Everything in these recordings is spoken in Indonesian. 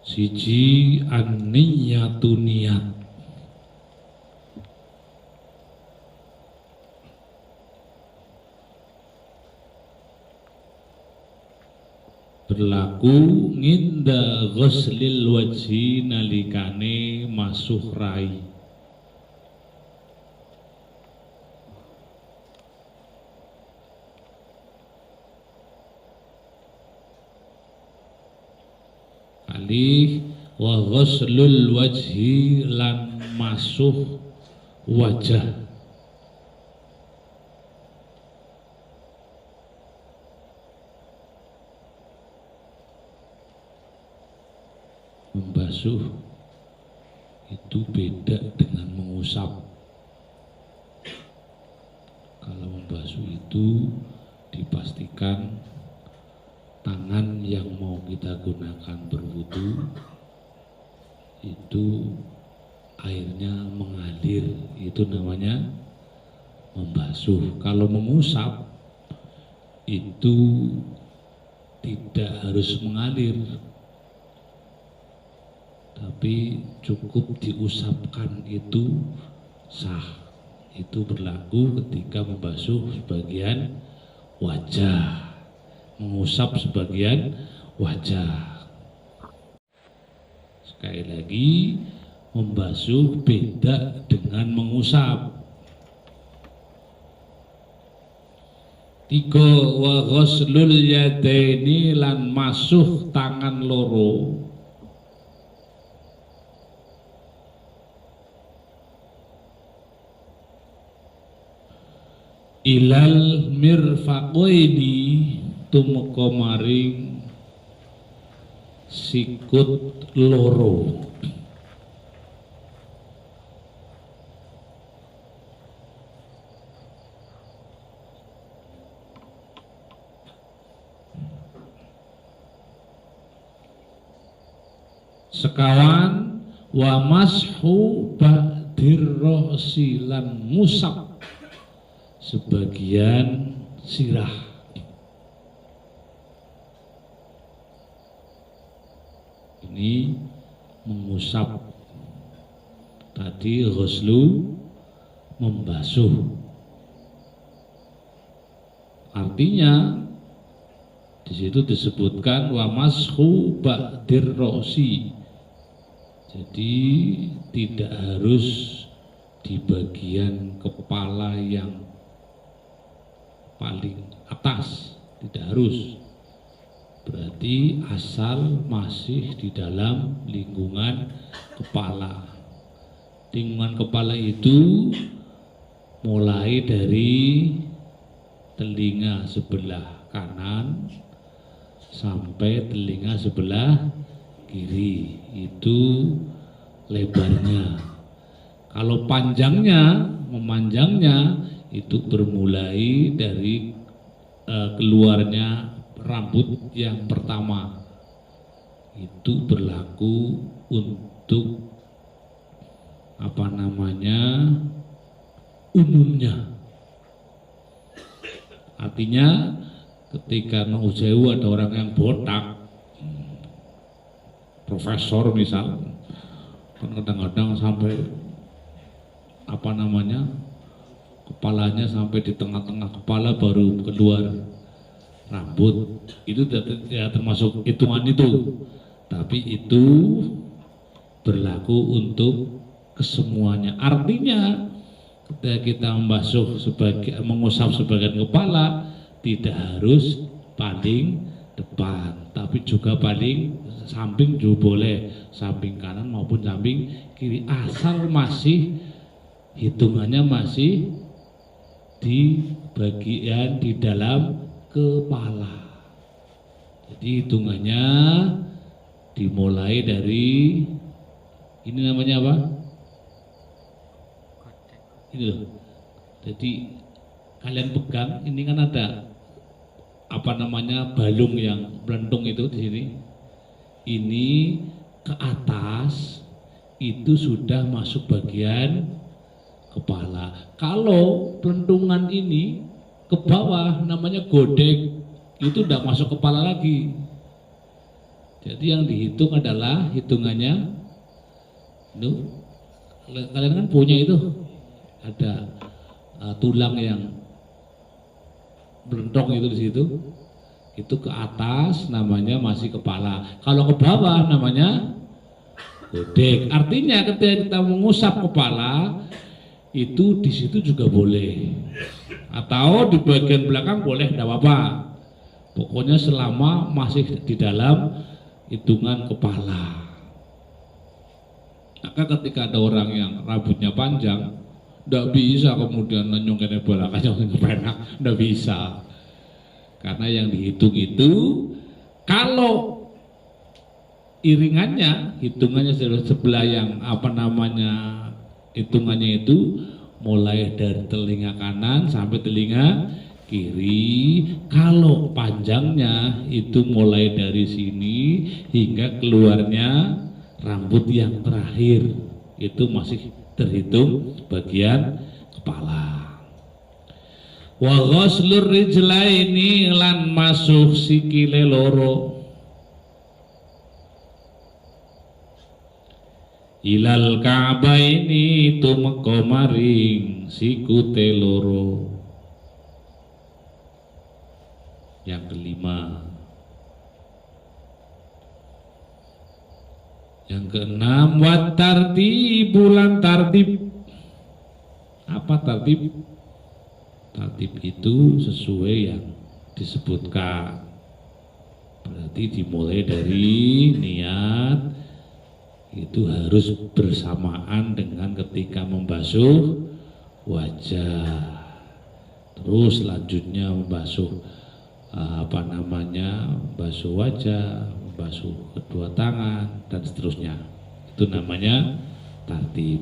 Siji an-niyatu niat. Berlaku nginda ghuslil wajhi nalikane masuh rai. Alih wa ghuslul wajhi lan masuh wajah. Membasuh itu beda dengan mengusap. Kalau membasuh itu dipastikan tangan yang mau kita gunakan berwudu itu airnya mengalir, itu namanya membasuh. Kalau mengusap itu tidak harus mengalir, tapi cukup diusapkan itu sah. Itu berlaku ketika membasuh sebagian wajah, mengusap sebagian wajah. Sekali lagi, membasuh beda dengan mengusap. 3 wa ghuslul yadaini lan masuh tangan loro. Ilal mirfaqaini tumeka maring sikut loro. Sekawan wa mashu ba'dir ra'si lan musab sebagian sirah. Ini mengusap, tadi ghuslu membasuh. Artinya di situ disebutkan wa mashu ba'dir ra'si. Jadi tidak harus di bagian kepala yang paling atas, tidak harus. Berarti asal masih di dalam lingkungan kepala. Lingkungan kepala itu mulai dari telinga sebelah kanan sampai telinga sebelah kiri, itu lebarnya. Kalau panjangnya, memanjangnya itu bermulai dari keluarnya rambut yang pertama. Itu berlaku untuk umumnya. Artinya ketika Nausewu ada orang yang botak, profesor misal, kan kadang-kadang sampai kepalanya sampai di tengah-tengah kepala baru keluar rambut, itu tidak termasuk hitungan itu, tapi itu berlaku untuk kesemuanya. Artinya ketika kita mengusap sebagian kepala tidak harus paling depan, tapi juga paling samping juga boleh, samping kanan maupun samping kiri, asal masih hitungannya masih di bagian di dalam kepala. Jadi hitungannya dimulai dari ini namanya apa? Ini loh. Jadi kalian pegang, ini kan ada balung yang melentung itu di sini. Ini ke atas itu sudah masuk bagian kepala. Kalau pelentungan ini ke bawah namanya godek, itu tidak masuk kepala lagi. Jadi yang dihitung adalah hitungannya itu, kalian kan punya itu ada tulang yang berentong itu di situ. Itu ke atas namanya masih kepala. Kalau ke bawah namanya godek. Artinya ketika kita mengusap kepala itu di situ juga boleh. Atau di bagian belakang boleh, tidak apa-apa. Pokoknya selama masih di dalam hitungan kepala. Maka ketika ada orang yang rambutnya panjang, tidak bisa kemudian nyongkene belakangnya penak, tidak bisa. Karena yang dihitung itu kalau iringannya, hitungannya sebelah yang hitungannya itu mulai dari telinga kanan sampai telinga kiri. Kalau panjangnya itu mulai dari sini hingga keluarnya rambut yang terakhir, itu masih terhitung bagian kepala. Wa ghuslur rijlaini lan masuh sikile loro ilal ka'baini tumeka maring sikute loro. Yang kelima. Yang keenam, wat tartibu lan tartib. Apa tartib? Tartib itu sesuai yang disebutkan. Berarti dimulai dari niat itu harus bersamaan dengan ketika membasuh wajah. Terus selanjutnya membasuh membasuh wajah, membasuh kedua tangan dan seterusnya. Itu namanya tartib.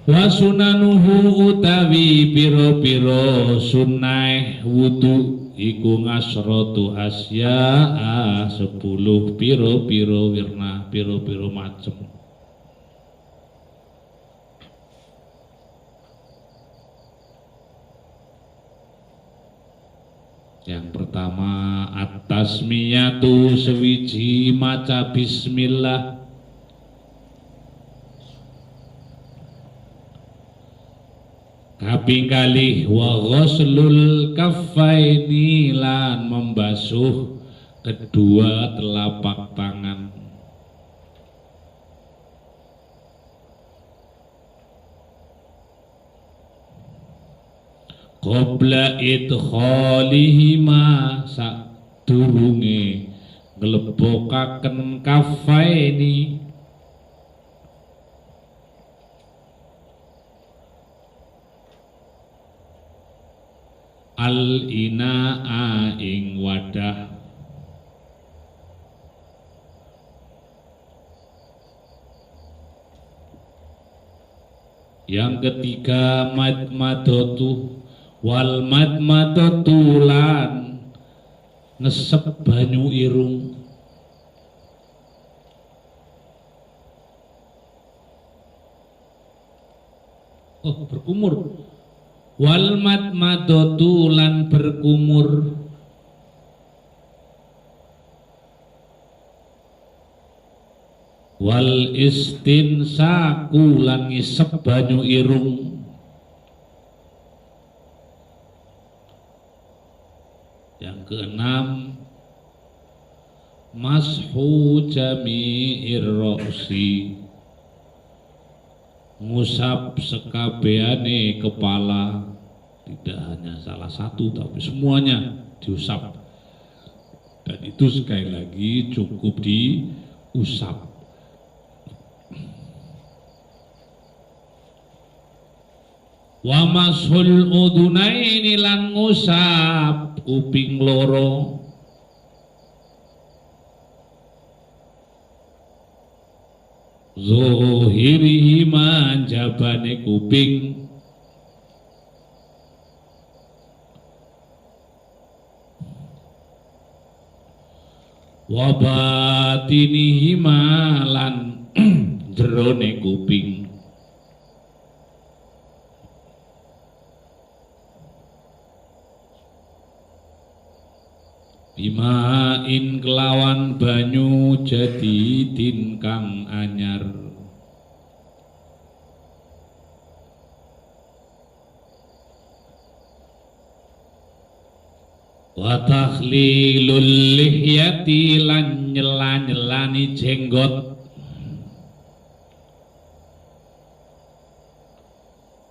Wa sunanuhu utawi piro-piro sunnah wudu iku ngasrotu asya'a 10 piro-piro wirna, piro-piro macem. Yang pertama at-tasmiyatu sewiji maca bismillah. Kaping kalih wa ghuslul kaffaini lan membasuh kedua telapak tangan. Qabla idkhalihima sadurunge nglebokaken kaffaini al-ina'a ing wadah. Yang ketiga madmadatu wal madmadatu lan ngesep banyu irung. Berkumur. Wal madmadatu lan berkumur. Wal istinsaku lan ngisep banyu irung. Yang keenam mashu jami'ir ra'si, ngusap sekabehane kepala, tidak hanya salah satu tapi semuanya diusap. Dan itu sekali lagi cukup diusap. Wa mashul udunaini lan ngusap kuping loro. Zuhirihima jabane kuping. Wa batinihima lan jerone kuping. bimain kelawan banyu jadidin kang anyar wa takhlilul lihyati lan nyela-nyelani jenggot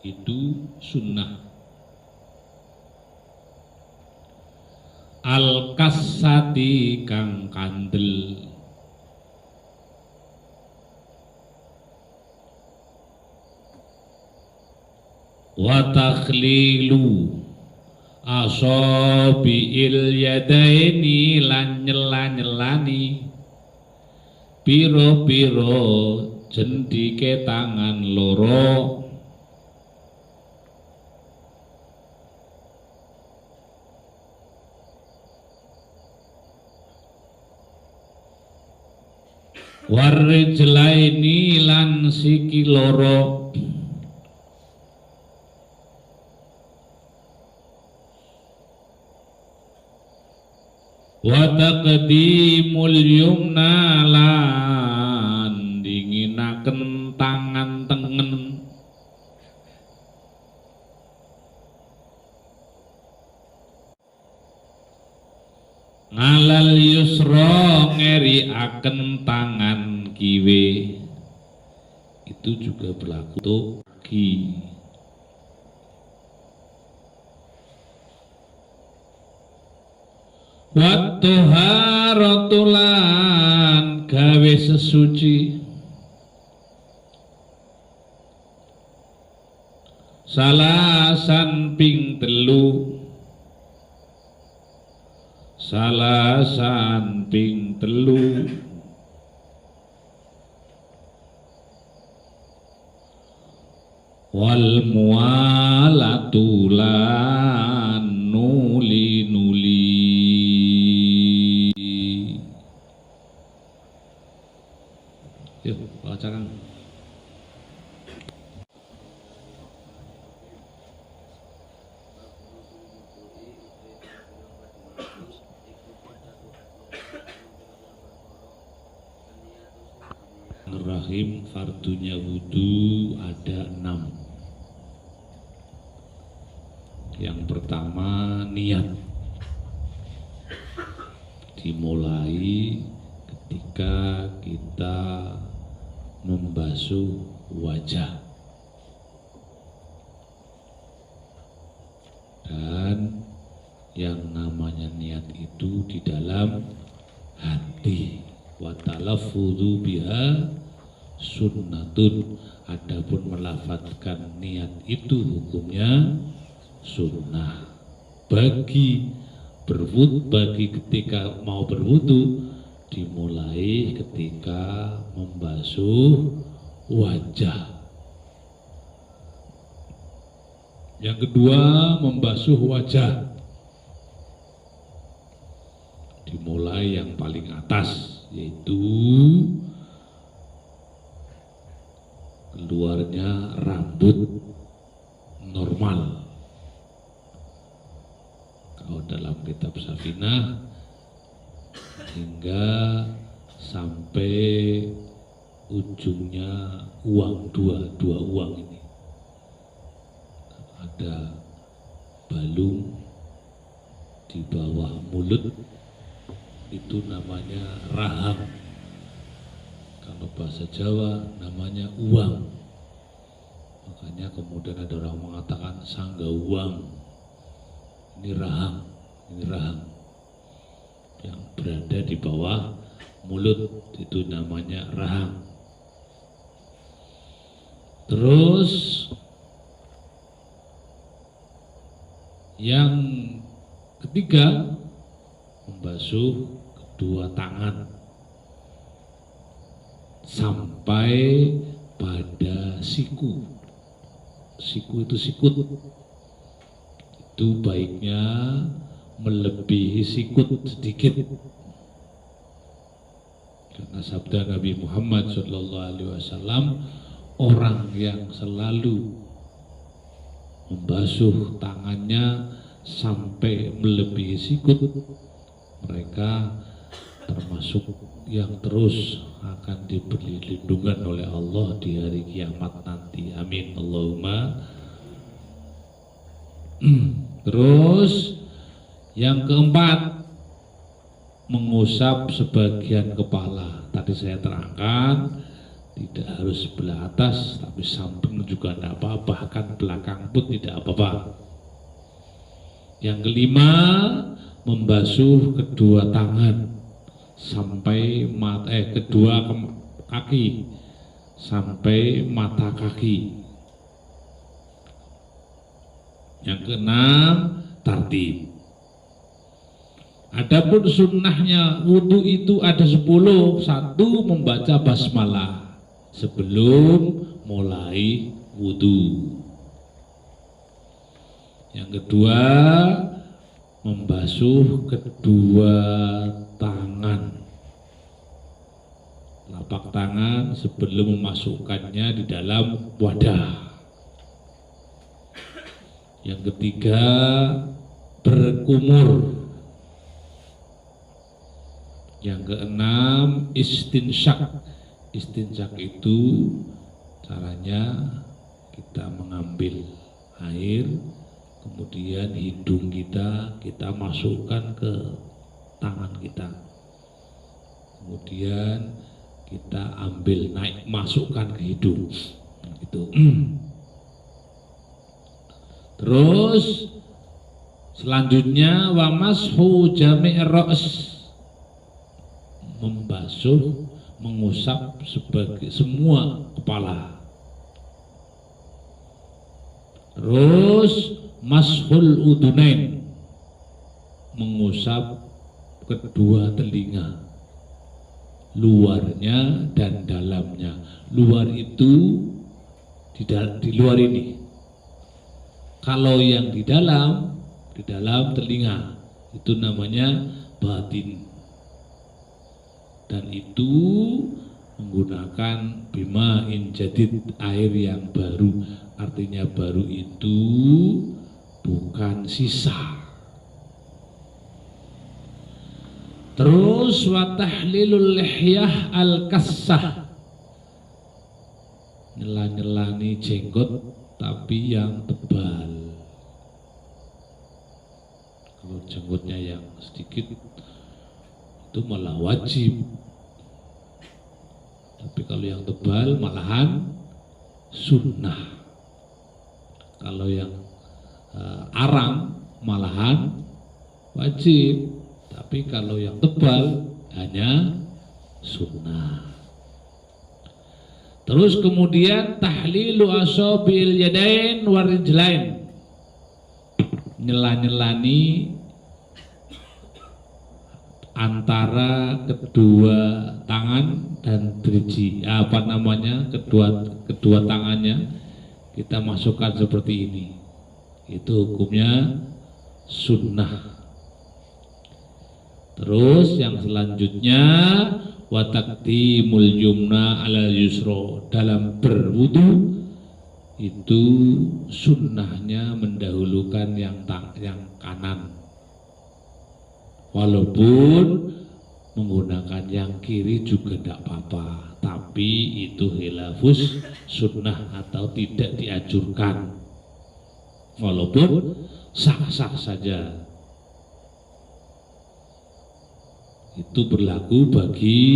itu sunnah. Al-kasati kang kandel wa takhlilu asabi'il yadaini lan nyela-nyelani piro-piro jendike tangan loro warrijlaini lan siki loro wa taqdimul yumna lan dinginaken tangan tengen ngalal yusra ngeriaken tangan kiwe itu juga berlaku untuk kaki. Wa taharatulan gawe sesuci salasan ping telu salasan ping telu wal mualatulan nuli-nuli yuk bacakan. Rahim fardunya wudhu ada 6. Yang pertama niat dimulai ketika kita membasuh wajah dan yang namanya niat itu di dalam hati. Wa talaffudzu biha sunnatun, adapun melafadzkan niat itu hukumnya sunnah. Bagi ketika mau berwudu dimulai ketika membasuh wajah. Yang kedua, membasuh wajah dimulai yang paling atas, yaitu keluarnya rambut normal. Kalau dalam kitab Safinah hingga sampai ujungnya uang dua uang ini ada balung di bawah mulut, itu namanya rahang. Kalau bahasa Jawa namanya uang. Makanya kemudian ada orang mengatakan sangga uang. Ini rahang yang berada di bawah mulut, itu namanya rahang. Terus yang ketiga, membasuh kedua tangan sampai pada siku. Siku itu sikut. Itu baiknya melebihi sikut sedikit. Karena sabda Nabi Muhammad SAW, orang yang selalu membasuh tangannya sampai melebihi sikut, mereka termasuk yang terus akan diberi lindungan oleh Allah di hari kiamat nanti. Amin Allahumma. Terus yang keempat, mengusap sebagian kepala. Tadi saya terangkan tidak harus sebelah atas, tapi samping juga tidak apa-apa, bahkan belakang pun tidak apa-apa. Yang kelima, membasuh kedua tangan sampai kedua kaki sampai mata kaki. Yang keenam, tartib. Adapun sunnahnya wudhu itu ada 10. Satu, membaca basmalah sebelum mulai wudhu. Yang kedua, membasuh kedua tangan, telapak tangan sebelum memasukkannya di dalam wadah. Yang ketiga, berkumur. Yang keenam, istinsyak. Istinsyak itu caranya kita mengambil air, kemudian hidung kita masukkan ke tangan kita, kemudian kita ambil naik masukkan ke hidung gitu. Terus selanjutnya, wa mashu jami' ra's, membasuh, mengusap sebagai semua kepala. Terus mashul udunain, mengusap kedua telinga, luarnya dan dalamnya. Luar itu di luar ini. Kalau yang di dalam telinga itu namanya batin. Dan itu menggunakan bima'in jadid, air yang baru. Artinya baru itu bukan sisa. Terus wa tahlilul lihyah al-kassah, nyela-nyelani jenggot tapi yang tebal. Kalau jenggotnya yang sedikit itu malah wajib, tapi kalau yang tebal malahan sunnah. Kalau yang arang malahan wajib, tapi kalau yang tebal hanya sunnah. Terus kemudian tahlilu asabil yadain warijlain, nyela-nyelani antara kedua tangan dan driji, kedua tangannya kita masukkan seperti ini. Itu hukumnya sunnah. Terus yang selanjutnya, wa taqdimul yumna alal yusra, dalam berwudu itu sunnahnya mendahulukan yang kanan, walaupun menggunakan yang kiri juga tidak apa-apa, tapi itu khilafus sunnah atau tidak dianjurkan, walaupun sah-sah saja. Itu berlaku bagi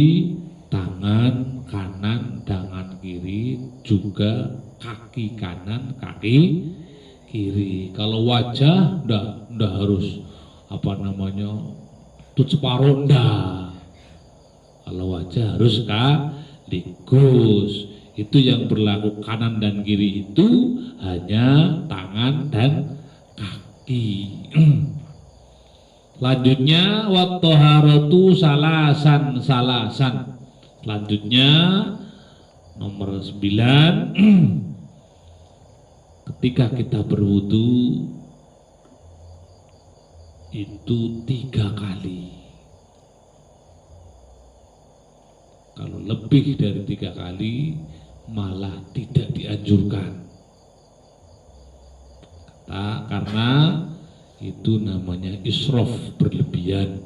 tangan kanan, tangan kiri, juga kaki kanan, kaki kiri. Kalau wajah ndak harus tut separuh, ndak. Kalau wajah harus sekaligus. Itu yang berlaku kanan dan kiri itu hanya tangan dan kaki. Lanjutnya wa taharatu salasan. Selanjutnya nomor 9, ketika kita berwudu itu 3 kali. Kalau lebih dari 3 kali malah tidak dianjurkan. Karena itu namanya israf, berlebihan.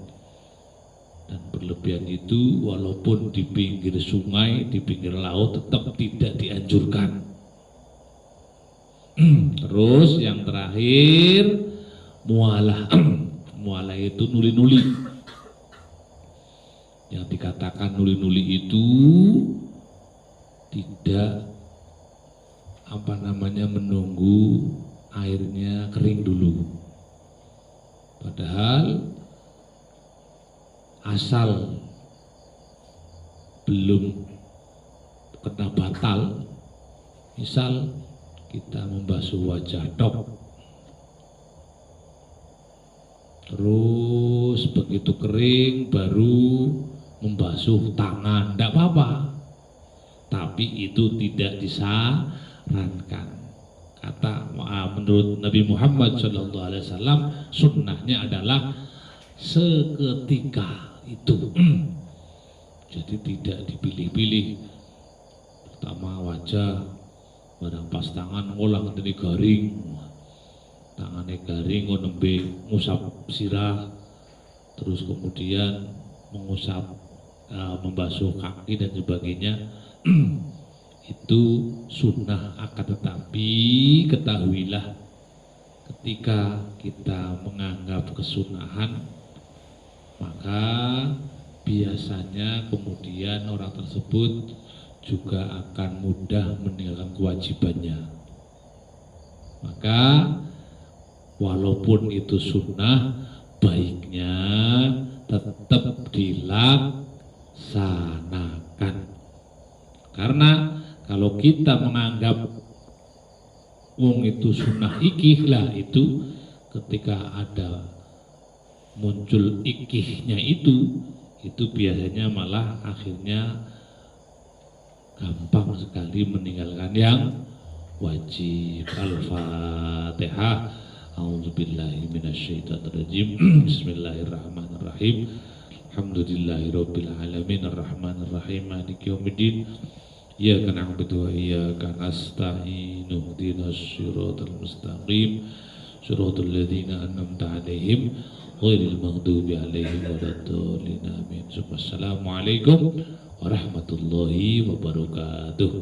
berlebihan itu walaupun di pinggir sungai, di pinggir laut tetap tidak dianjurkan. Terus yang terakhir mualah. Mualah itu nuli-nuli. Yang dikatakan nuli-nuli itu tidak menunggu airnya kering dulu. Padahal asal belum kena batal, misal kita membasuh wajah tok, terus begitu kering baru membasuh tangan, tidak apa-apa, tapi itu tidak disarankan. Kata menurut Nabi Muhammad SAW, sunnahnya adalah seketika itu. Jadi tidak dipilih-pilih. Pertama wajah, barang pas tangan ngolah dari garing, tangannya garing nembe ngusap sirah, terus kemudian mengusap membasuh kaki dan sebagainya. Itu sunnah, akan tetapi ketahuilah ketika kita menganggap kesunahan, maka biasanya kemudian orang tersebut juga akan mudah meninggalkan kewajibannya. Maka walaupun itu sunnah, baiknya tetap dilaksanakan. Karena kalau kita menganggap wong itu sunnah ikih lah, itu ketika ada muncul ikihnya itu biasanya malah akhirnya gampang sekali meninggalkan yang wajib. Al-Fatihah. A'udzubillahi minasyaitonirrajim. Bismillahirrahmanirrahim. Alhamdulillahirabbil alamin arrahmanir rahim maliki yaumiddin. Iyyaka na'budu wa iyyaka nasta'in. Ihdinas siratal mustaqim. Siratal ladzina an'amta 'alaihim ghairil maghdubi 'alaihim waladdallin. Amin. Assalamualaikum warahmatullahi wabarakatuh.